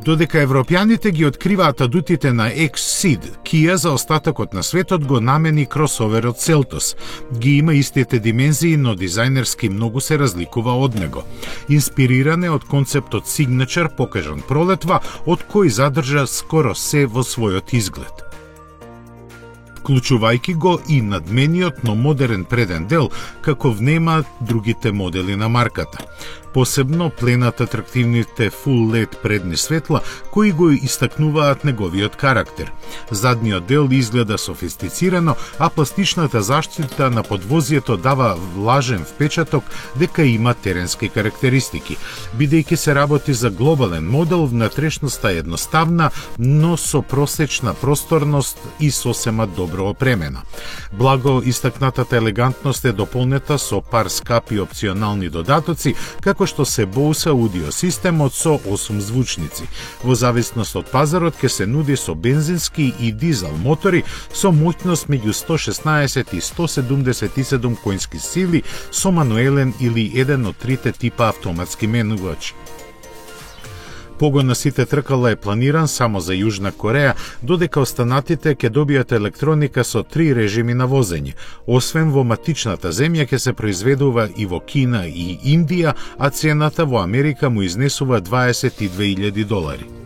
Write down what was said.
Додека европјаните ги откриваат адутите на X-Seed, Kia за остатокот на светот го намени кросоверот Seltos. Ги има истите димензии, но дизајнерски многу се разликува од него. Инспириран е од концептот Signature, покажан пролетва, од кој задржа скоро се во својот изглед, вклучувајќи го и надмениот, но модерен преден дел, како внема другите модели на марката. Посебно пленат атрактивните full LED предни светла, кои го истакнуваат неговиот карактер. Задниот дел изгледа софистицирано, а пластичната заштита на подвозието дава влажен впечаток дека има теренски карактеристики. Бидејќи се работи за глобален модел, внатрешноста е едноставна, но со просечна просторност и сосема добро опремена. Благо истакнатата елегантност е дополнета со пар скапи опционални додатоци, како што се Bose аудиосистемот со 8 звучници. Во зависност од пазарот ќе се нуди со бензински и дизел мотори со моќност меѓу 116 и 177 коњски сили со мануелен или еден од трите типа автоматски менувачи. Погон на сите тркала е планиран само за Јужна Кореја, додека останатите ќе добијат електроника со 3 режими на возење. Освен во матичната земја ќе се произведува и во Кина и Индија, а цената во Америка му изнесува $22,000.